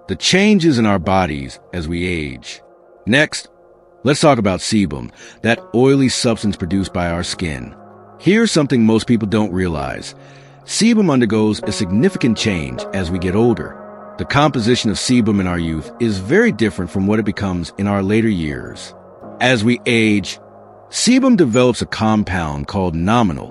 the changes in our bodies as we age. Next, let's talk about sebum, that oily substance produced by our skin. Here's something most people don't realize. Sebum undergoes a significant change as we get older. The composition of sebum in our youth is very different from what it becomes in our later years. As we age, sebum develops a compound called nominal,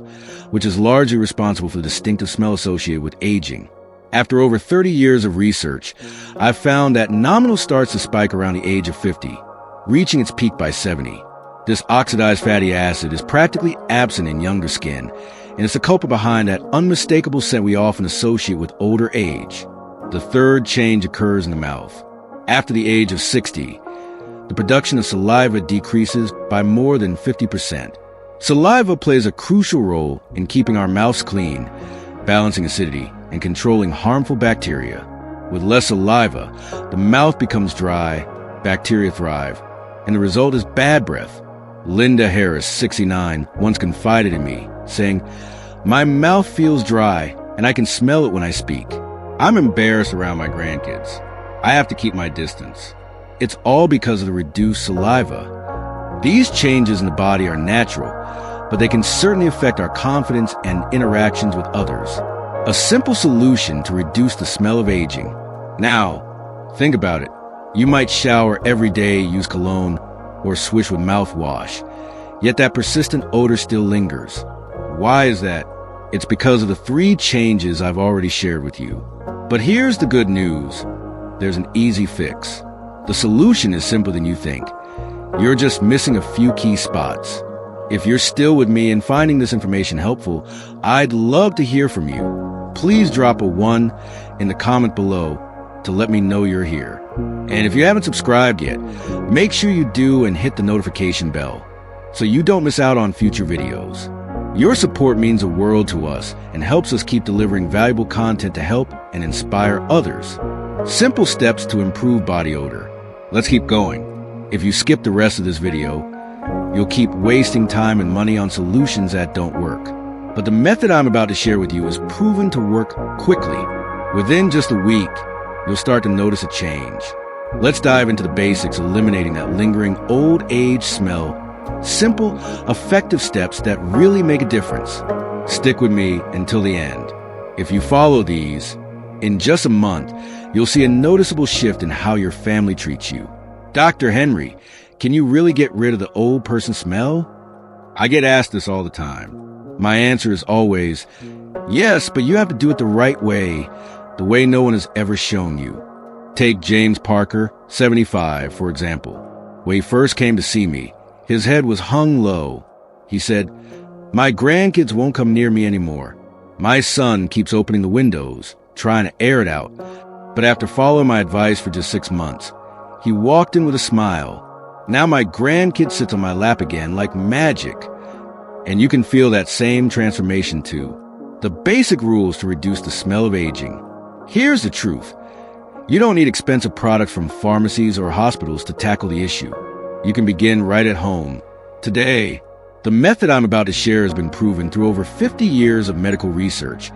which is largely responsible for the distinctive smell associated with aging. After over 30 years of research, I've found that nominal starts to spike around the age of 50, reaching its peak by 70. This oxidized fatty acid is practically absent in younger skin, and it's the culprit behind that unmistakable scent we often associate with older age. The third change occurs in the mouth. After the age of 60, the production of saliva decreases by more than 50%. Saliva plays a crucial role in keeping our mouths clean, balancing acidity, and controlling harmful bacteria. With less saliva, the mouth becomes dry, bacteria thrive, and the result is bad breath. Linda Harris, 69, once confided in me, saying, "My mouth feels dry, and I can smell it when I speak. I'm embarrassed around my grandkids. I have to keep my distance. It's all because of the reduced saliva." These changes in the body are natural, but they can certainly affect our confidence and interactions with others. A simple solution to reduce the smell of aging. Now, think about it. You might shower every day, use cologne, or swish with mouthwash, yet that persistent odor still lingers. Why is that? It's because of the 3 changes I've already shared with you. But here's the good news. There's an easy fix. The solution is simpler than you think. You're just missing a few key spots. If you're still with me and finding this information helpful, I'd love to hear from you. Please drop a 1 in the comment below to let me know you're here. And if you haven't subscribed yet, make sure you do and hit the notification bell so you don't miss out on future videos. Your support means the world to us and helps us keep delivering valuable content to help and inspire others. Simple steps to improve body odor. Let's keep going. If you skip the rest of this video, you'll keep wasting time and money on solutions that don't work. But the method I'm about to share with you is proven to work quickly. Within just a week, you'll start to notice a change. Let's dive into the basics, eliminating that lingering old age smell. Simple, effective steps that really make a difference. Stick with me until the end. If you follow these, in just a month, you'll see a noticeable shift in how your family treats you. Dr. Henry, can you really get rid of the old person smell? I get asked this all the time. My answer is always, yes, but you have to do it the right way, the way no one has ever shown you. Take James Parker, 75, for example. When he first came to see me, his head was hung low. He said, "My grandkids won't come near me anymore. My son keeps opening the windows, trying to air it out." But after following my advice for just 6 months, he walked in with a smile. Now my grandkid sits on my lap again like magic. And you can feel that same transformation too. The basic rules to reduce the smell of aging. Here's the truth. You don't need expensive products from pharmacies or hospitals to tackle the issue. You can begin right at home. Today, the method I'm about to share has been proven through over 50 years of medical research,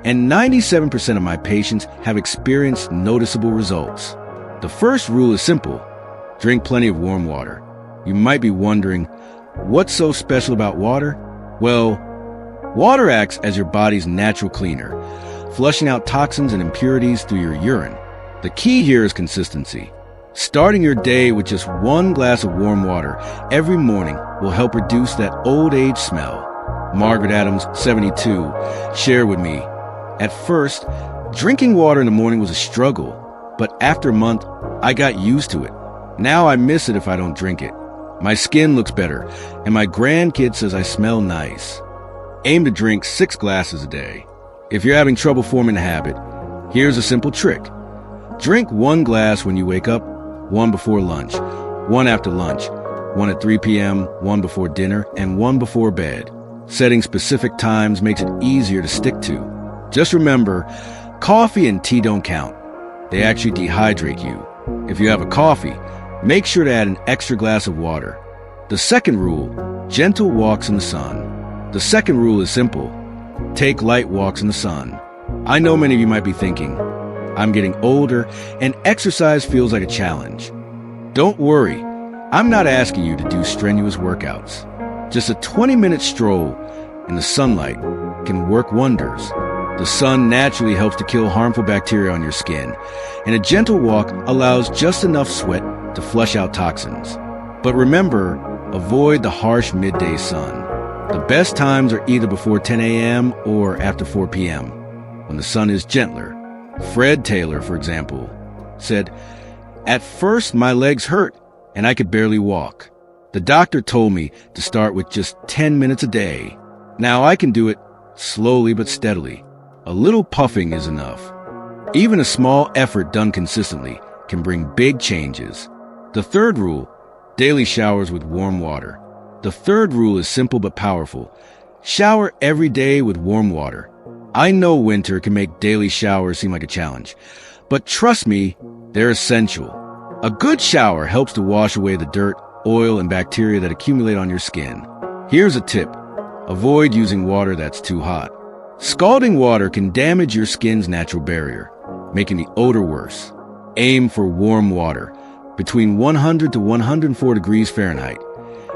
and 97% of my patients have experienced noticeable results. The first rule is simple. Drink plenty of warm water. You might be wondering, what's so special about water? Well, water acts as your body's natural cleaner, flushing out toxins and impurities through your urine. The key here is consistency. Starting your day with just 1 glass of warm water every morning will help reduce that old age smell. Margaret Adams, 72, shared with me, "At first, drinking water in the morning was a struggle, but after a month, I got used to it. Now I miss it if I don't drink it. My skin looks better, and my grandkid says I smell nice." Aim to drink 6 glasses a day. If you're having trouble forming a habit, here's a simple trick. Drink 1 glass when you wake up, 1 before lunch, 1 after lunch, 1 at 3 p.m., 1 before dinner, and 1 before bed. Setting specific times makes it easier to stick to. Just remember, coffee and tea don't count. They actually dehydrate you. If you have a coffee, make sure to add an extra glass of water. The second rule, gentle walks in the sun. The second rule is simple. Take light walks in the sun. I know many of you might be thinking, I'm getting older, and exercise feels like a challenge. Don't worry, I'm not asking you to do strenuous workouts. Just a 20-minute stroll in the sunlight can work wonders. The sun naturally helps to kill harmful bacteria on your skin, and a gentle walk allows just enough sweat to flush out toxins. But remember, avoid the harsh midday sun. The best times are either before 10 a.m. or after 4 p.m., when the sun is gentler. Fred Taylor, for example, said, "At first my legs hurt and I could barely walk. The doctor told me to start with just 10 minutes a day. Now I can do it slowly but steadily. A little puffing is enough. Even a small effort done consistently can bring big changes." The third rule, daily showers with warm water. The third rule is simple but powerful. Shower every day with warm water. I know winter can make daily showers seem like a challenge, but trust me, they're essential. A good shower helps to wash away the dirt, oil, and bacteria that accumulate on your skin. Here's a tip. Avoid using water that's too hot. Scalding water can damage your skin's natural barrier, making the odor worse. Aim for warm water, between 100 to 104 degrees Fahrenheit,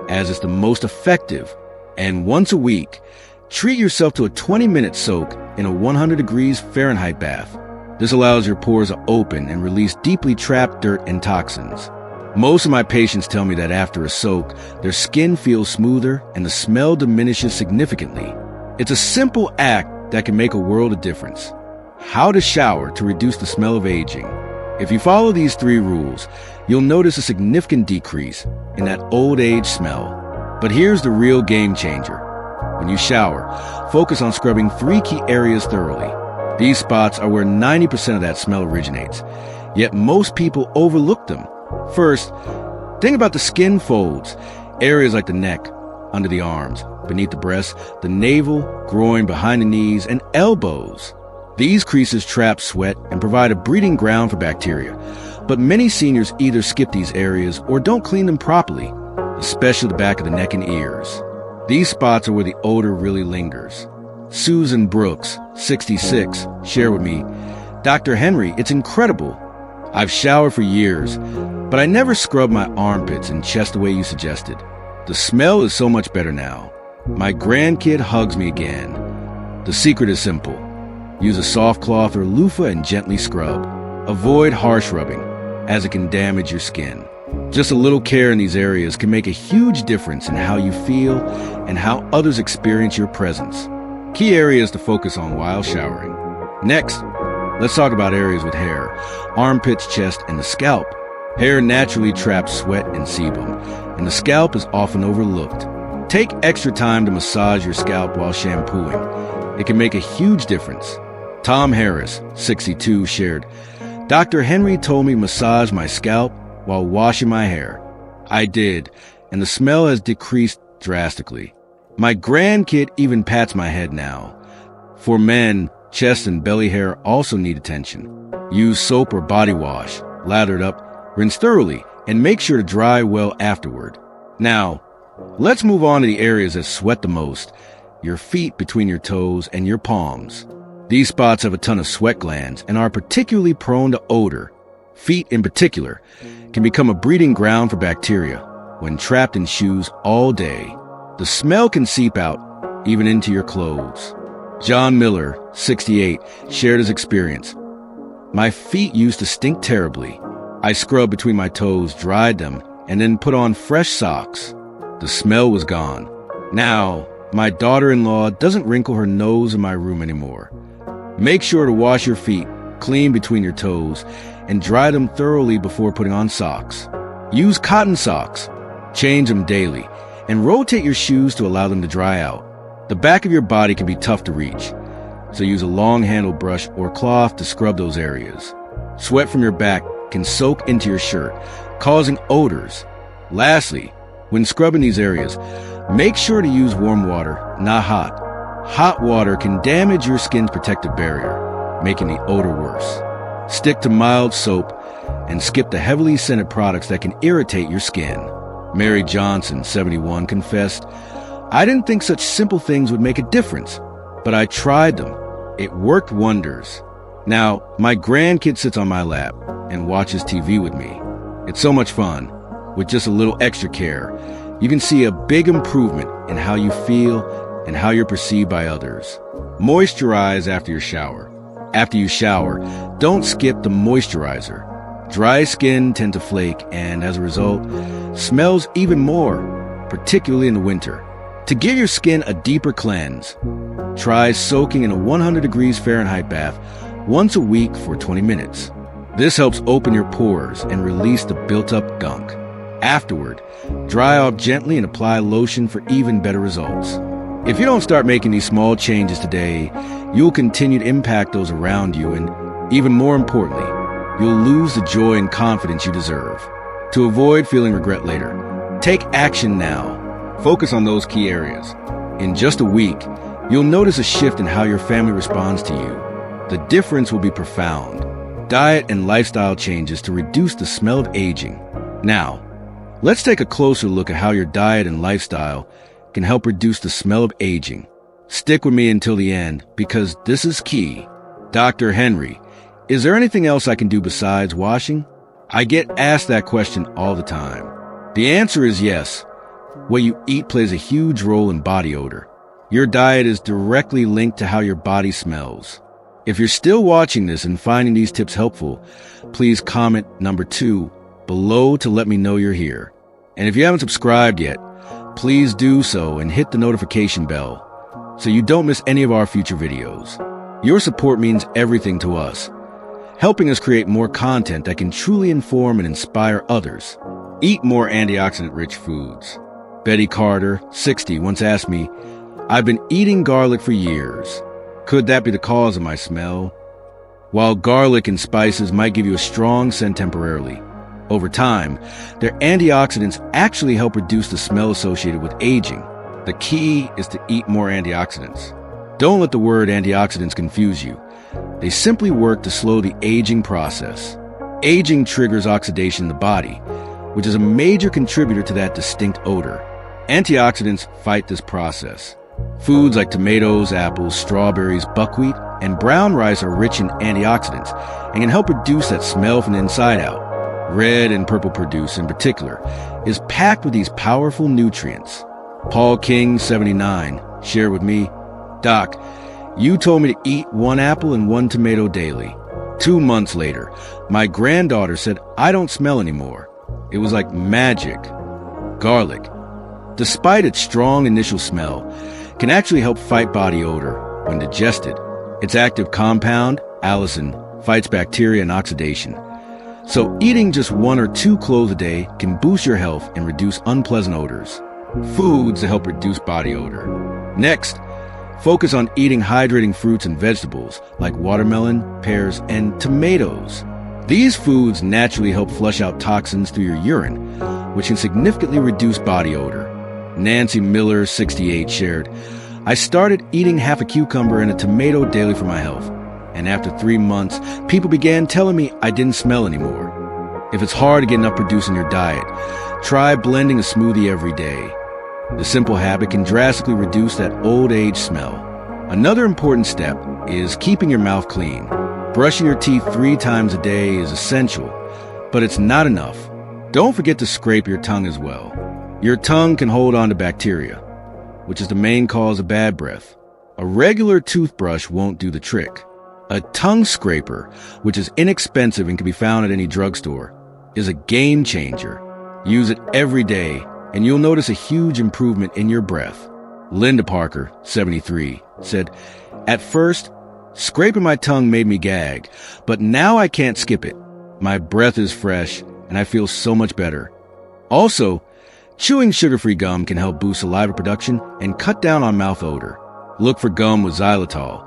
as it's the most effective. And once a week, treat yourself to a 20-minute soak in a 100 degrees Fahrenheit bath. This allows your pores to open and release deeply trapped dirt and toxins. Most of my patients tell me that after a soak, their skin feels smoother and the smell diminishes significantly. It's a simple act that can make a world of difference. How to shower to reduce the smell of aging. If you follow these 3 rules, you'll notice a significant decrease in that old age smell. But here's the real game changer. When you shower, focus on scrubbing 3 key areas thoroughly. These spots are where 90% of that smell originates, yet most people overlook them. First, think about the skin folds, areas like the neck, under the arms, beneath the breasts, the navel, groin, behind the knees, and elbows. These creases trap sweat and provide a breeding ground for bacteria, but many seniors either skip these areas or don't clean them properly, especially the back of the neck and ears. These spots are where the odor really lingers. Susan Brooks, 66, shared with me, "Dr. Henry, it's incredible. I've showered for years, but I never scrubbed my armpits and chest the way you suggested. The smell is so much better now. My grandkid hugs me again. The secret is simple. Use a soft cloth or loofah and gently scrub. Avoid harsh rubbing, as it can damage your skin. Just a little care in these areas can make a huge difference in how you feel and how others experience your presence." Key areas to focus on while showering. Next, let's talk about areas with hair, armpits, chest, and the scalp. Hair naturally traps sweat and sebum, and the scalp is often overlooked. Take extra time to massage your scalp while shampooing. It can make a huge difference. Tom Harris, 62, shared, "Dr. Henry told me massage my scalp while washing my hair. I did, and the smell has decreased drastically. My grandkid even pats my head now." For men, chest and belly hair also need attention. Use soap or body wash, lather it up, rinse thoroughly, and make sure to dry well afterward. Now, let's move on to the areas that sweat the most, your feet between your toes and your palms. These spots have a ton of sweat glands and are particularly prone to odor. Feet in particular can become a breeding ground for bacteria when trapped in shoes all day. The smell can seep out, even into your clothes. John Miller, 68, shared his experience. "My feet used to stink terribly. I scrubbed between my toes, dried them, and then put on fresh socks. The smell was gone. Now, my daughter-in-law doesn't wrinkle her nose in my room anymore." Make sure to wash your feet clean between your toes and dry them thoroughly before putting on socks. Use cotton socks. Change them daily and rotate your shoes to allow them to dry out. The back of your body can be tough to reach, so use a long-handled brush or cloth to scrub those areas. Sweat from your back can soak into your shirt, causing odors. Lastly, when scrubbing these areas, make sure to use warm water, not hot. Hot water can damage your skin's protective barrier, making the odor worse. Stick to mild soap and skip the heavily scented products that can irritate your skin. Mary Johnson, 71, confessed, "I didn't think such simple things would make a difference, but I tried them. It worked wonders." Now, my grandkid sits on my lap and watches TV with me. It's so much fun. With just a little extra care, you can see a big improvement in how you feel and how you're perceived by others. Moisturize after your shower. After you shower, don't skip the moisturizer. Dry skin tend to flake and, as a result, smells even more, particularly in the winter. To give your skin a deeper cleanse, try soaking in a 100 degrees Fahrenheit bath once a week for 20 minutes. This helps open your pores and release the built-up gunk. Afterward, dry off gently and apply lotion for even better results. If you don't start making these small changes today, you'll continue to impact those around you and, even more importantly, you'll lose the joy and confidence you deserve. To avoid feeling regret later, take action now. Focus on those key areas. In just a week, you'll notice a shift in how your family responds to you. The difference will be profound. Diet and lifestyle changes to reduce the smell of aging. Now, let's take a closer look at how your diet and lifestyle can help reduce the smell of aging. Stick with me until the end, because this is key. Dr. Henry, is there anything else I can do besides washing? I get asked that question all the time. The answer is yes. What you eat plays a huge role in body odor. Your diet is directly linked to how your body smells. If you're still watching this and finding these tips helpful, please comment number 2 below to let me know you're here. And if you haven't subscribed yet, please do so and hit the notification bell so you don't miss any of our future videos. Your support means everything to us, helping us create more content that can truly inform and inspire others. Eat more antioxidant-rich foods. Betty Carter, 60, once asked me, "I've been eating garlic for years. Could that be the cause of my smell?" While garlic and spices might give you a strong scent temporarily, over time, their antioxidants actually help reduce the smell associated with aging. The key is to eat more antioxidants. Don't let the word antioxidants confuse you. They simply work to slow the aging process. Aging triggers oxidation in the body, which is a major contributor to that distinct odor. Antioxidants fight this process. Foods like tomatoes, apples, strawberries, buckwheat, and brown rice are rich in antioxidants and can help reduce that smell from the inside out. Red and purple produce, in particular, is packed with these powerful nutrients. Paul King, 79, shared with me, "Doc, you told me to eat 1 apple and 1 tomato daily. 2 months later, my granddaughter said I don't smell anymore. It was like magic." Garlic, despite its strong initial smell, can actually help fight body odor when digested. Its active compound, allicin, fights bacteria and oxidation. So eating just 1 or 2 cloves a day can boost your health and reduce unpleasant odors. Foods that help reduce body odor. Next, focus on eating hydrating fruits and vegetables like watermelon, pears, and tomatoes. These foods naturally help flush out toxins through your urine, which can significantly reduce body odor. Nancy Miller, 68, shared, "I started eating half a cucumber and a tomato daily for my health, and after 3 months, people began telling me I didn't smell anymore." If it's hard to get enough produce in your diet, try blending a smoothie every day. The simple habit can drastically reduce that old age smell. Another important step is keeping your mouth clean. Brushing your teeth 3 times a day is essential, but it's not enough. Don't forget to scrape your tongue as well. Your tongue can hold on to bacteria, which is the main cause of bad breath. A regular toothbrush won't do the trick. A tongue scraper, which is inexpensive and can be found at any drugstore, is a game changer. Use it every day, and you'll notice a huge improvement in your breath. Linda Parker, 73, said, "At first, scraping my tongue made me gag, but now I can't skip it. My breath is fresh, and I feel so much better." Also, chewing sugar-free gum can help boost saliva production and cut down on mouth odor. Look for gum with xylitol.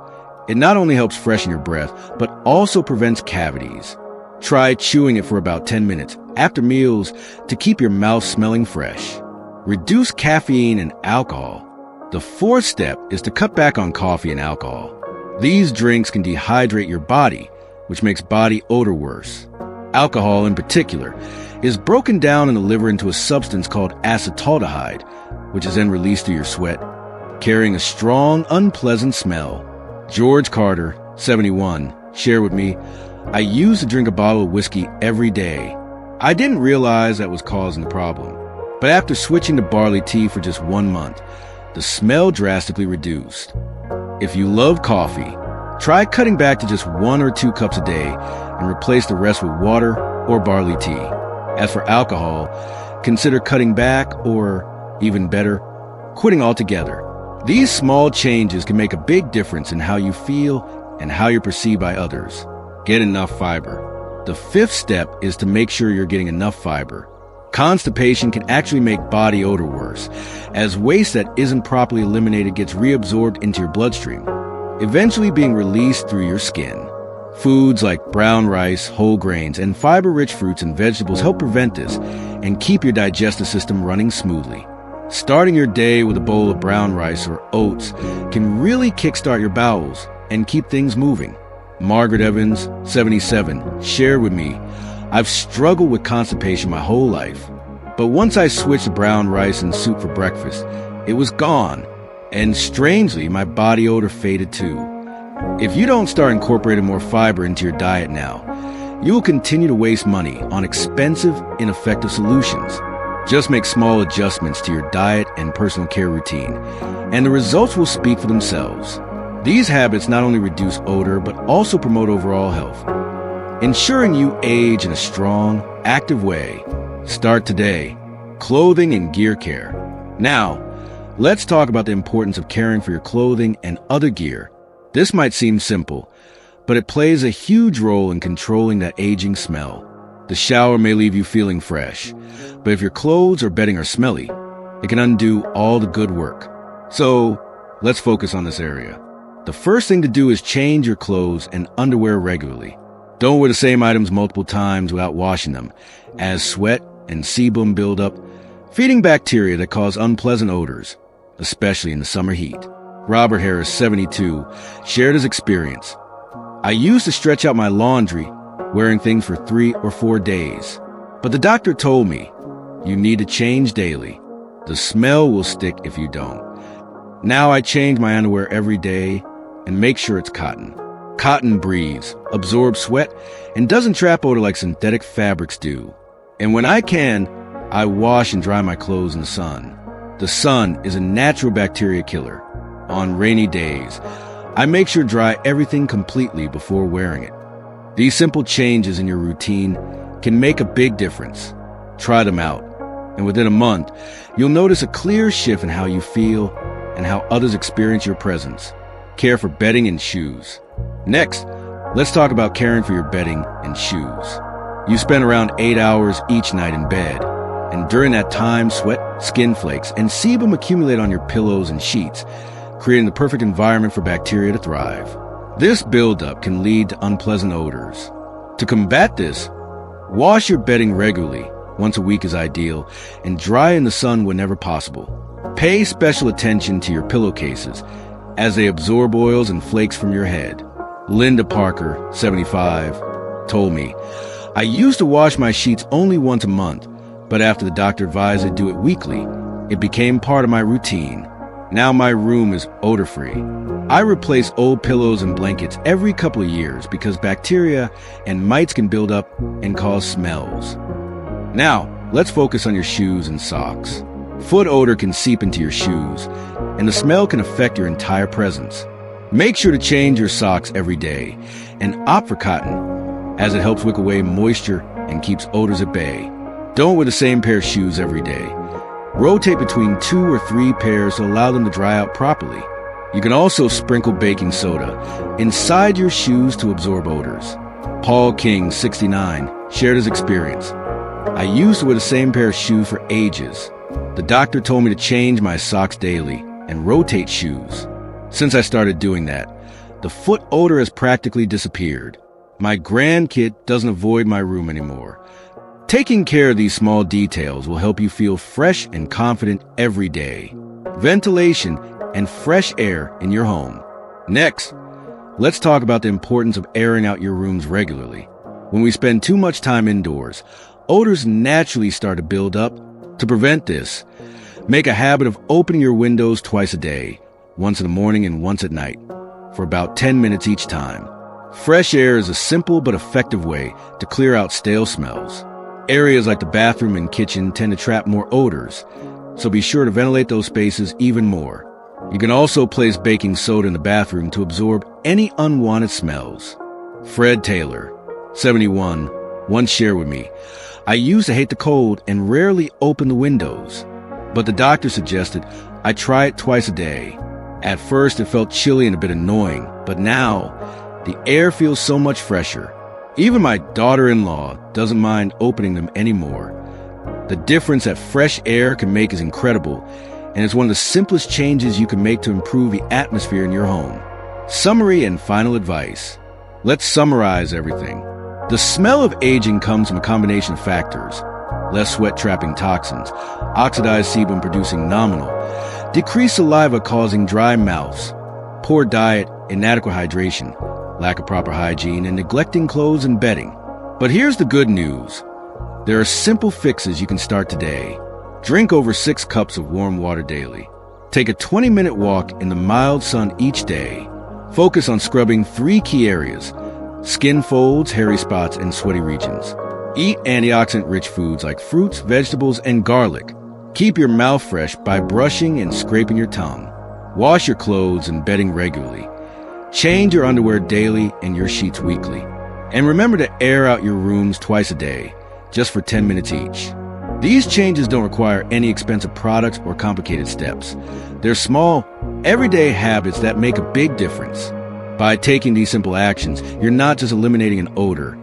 It not only helps freshen your breath, but also prevents cavities. Try chewing it for about 10 minutes after meals to keep your mouth smelling fresh. Reduce caffeine and alcohol. The 4th step is to cut back on coffee and alcohol. These drinks can dehydrate your body, which makes body odor worse. Alcohol, in particular, is broken down in the liver into a substance called acetaldehyde, which is then released through your sweat, carrying a strong, unpleasant smell. George Carter, 71, shared with me, "I used to drink a bottle of whiskey every day. I didn't realize that was causing the problem. But after switching to barley tea for just 1 month, the smell drastically reduced." If you love coffee, try cutting back to just 1 or 2 cups a day and replace the rest with water or barley tea. As for alcohol, consider cutting back or, even better, quitting altogether. These small changes can make a big difference in how you feel and how you're perceived by others. Get enough fiber. The 5th step is to make sure you're getting enough fiber. Constipation can actually make body odor worse, as waste that isn't properly eliminated gets reabsorbed into your bloodstream, eventually being released through your skin. Foods like brown rice, whole grains, and fiber-rich fruits and vegetables help prevent this and keep your digestive system running smoothly. Starting your day with a bowl of brown rice or oats can really kickstart your bowels and keep things moving. Margaret Evans, 77, shared with me, "I've struggled with constipation my whole life, but once I switched to brown rice and soup for breakfast, it was gone, and strangely, my body odor faded too." If you don't start incorporating more fiber into your diet now, you will continue to waste money on expensive, ineffective solutions. Just make small adjustments to your diet and personal care routine, and the results will speak for themselves. These habits not only reduce odor, but also promote overall health, ensuring you age in a strong, active way. Start today. Clothing and gear care. Now, let's talk about the importance of caring for your clothing and other gear. This might seem simple, but it plays a huge role in controlling that aging smell. The shower may leave you feeling fresh, but if your clothes or bedding are smelly, it can undo all the good work. So, let's focus on this area. The first thing to do is change your clothes and underwear regularly. Don't wear the same items multiple times without washing them, as sweat and sebum build up, feeding bacteria that cause unpleasant odors, especially in the summer heat. Robert Harris, 72, shared his experience. "I used to stretch out my laundry, wearing things for 3 or 4 days. But the doctor told me, you need to change daily. The smell will stick if you don't. Now I change my underwear every day and make sure it's cotton. Cotton breathes, absorbs sweat, and doesn't trap odor like synthetic fabrics do. And when I can, I wash and dry my clothes in the sun. The sun is a natural bacteria killer. On rainy days, I make sure to dry everything completely before wearing it. These simple changes in your routine can make a big difference. Try them out, and within a month, you'll notice a clear shift in how you feel and how others experience your presence. Care for bedding and shoes. Next, let's talk about caring for your bedding and shoes. You spend around 8 hours each night in bed, and during that time, sweat, skin flakes, and sebum accumulate on your pillows and sheets, creating the perfect environment for bacteria to thrive. This buildup can lead to unpleasant odors. To combat this, wash your bedding regularly, once a week is ideal, and dry in the sun whenever possible. Pay special attention to your pillowcases, as they absorb oils and flakes from your head. Linda Parker, 75, told me, "I used to wash my sheets only once a month, but after the doctor advised I do it weekly, it became part of my routine. Now my room is odor-free. I replace old pillows and blankets every couple of years because bacteria and mites can build up and cause smells." Now, let's focus on your shoes and socks. Foot odor can seep into your shoes, and the smell can affect your entire presence. Make sure to change your socks every day and opt for cotton, as it helps wick away moisture and keeps odors at bay. Don't wear the same pair of shoes every day. Rotate between 2 or 3 pairs to allow them to dry out properly. You can also sprinkle baking soda inside your shoes to absorb odors. Paul King, 69, shared his experience. "I used to wear the same pair of shoes for ages. The doctor told me to change my socks daily and rotate shoes. Since I started doing that, the foot odor has practically disappeared. My grandkid doesn't avoid my room anymore." Taking care of these small details will help you feel fresh and confident every day. Ventilation and fresh air in your home. Next, let's talk about the importance of airing out your rooms regularly. When we spend too much time indoors, odors naturally start to build up. To prevent this, make a habit of opening your windows twice a day, once in the morning and once at night, for about 10 minutes each time. Fresh air is a simple but effective way to clear out stale smells. Areas like the bathroom and kitchen tend to trap more odors, so be sure to ventilate those spaces even more. You can also place baking soda in the bathroom to absorb any unwanted smells. Fred Taylor, 71, once shared with me, "I used to hate the cold and rarely open the windows, but the doctor suggested I try it twice a day. At first it felt chilly and a bit annoying, but now the air feels so much fresher. Even my daughter-in-law doesn't mind opening them anymore. The difference that fresh air can make is incredible, and it's one of the simplest changes you can make to improve the atmosphere in your home." Summary and final advice. Let's summarize everything. The smell of aging comes from a combination of factors: less sweat-trapping toxins, oxidized sebum producing nominal, decreased saliva causing dry mouths, poor diet, inadequate hydration, lack of proper hygiene, and neglecting clothes and bedding. But here's the good news. There are simple fixes you can start today. Drink over 6 cups of warm water daily. Take a 20-minute walk in the mild sun each day. Focus on scrubbing 3 key areas: skin folds, hairy spots, and sweaty regions. Eat antioxidant-rich foods like fruits, vegetables, and garlic. Keep your mouth fresh by brushing and scraping your tongue. Wash your clothes and bedding regularly. Change your underwear daily and your sheets weekly. And remember to air out your rooms twice a day, just for 10 minutes each. These changes don't require any expensive products or complicated steps. They're small, everyday habits that make a big difference. By taking these simple actions, you're not just eliminating an odor.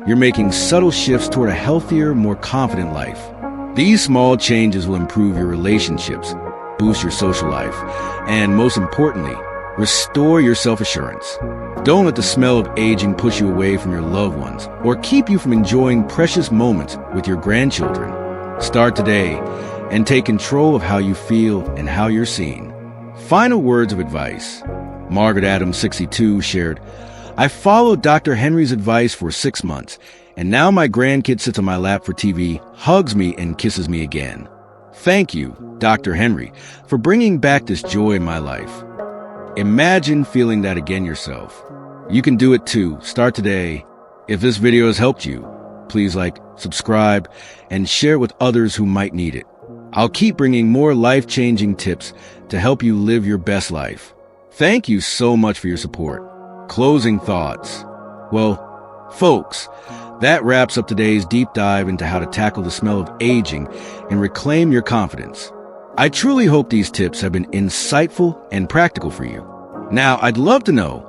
You're making subtle shifts toward a healthier, more confident life. These small changes will improve your relationships, boost your social life, and most importantly, restore your self-assurance. Don't let the smell of aging push you away from your loved ones or keep you from enjoying precious moments with your grandchildren. Start today and take control of how you feel and how you're seen. Final words of advice. Margaret Adams, 62, shared, "I followed Dr. Henry's advice for 6 months, and now my grandkid sits on my lap for TV, hugs me, and kisses me again. Thank you, Dr. Henry, for bringing back this joy in my life." Imagine feeling that again yourself. You can do it too. Start today. If this video has helped you, please like, subscribe, and share with others who might need it. I'll keep bringing more life-changing tips to help you live your best life. Thank you so much for your support. Closing thoughts. Well, folks, that wraps up today's deep dive into how to tackle the smell of aging and reclaim your confidence. I truly hope these tips have been insightful and practical for you. Now, I'd love to know,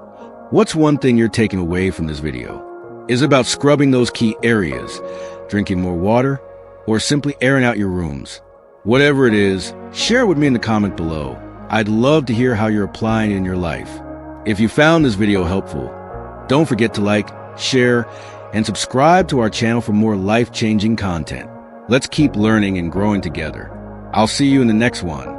what's one thing you're taking away from this video? Is it about scrubbing those key areas, drinking more water, or simply airing out your rooms? Whatever it is, share it with me in the comment below. I'd love to hear how you're applying it in your life. If you found this video helpful, don't forget to like, share, and subscribe to our channel for more life-changing content. Let's keep learning and growing together. I'll see you in the next one.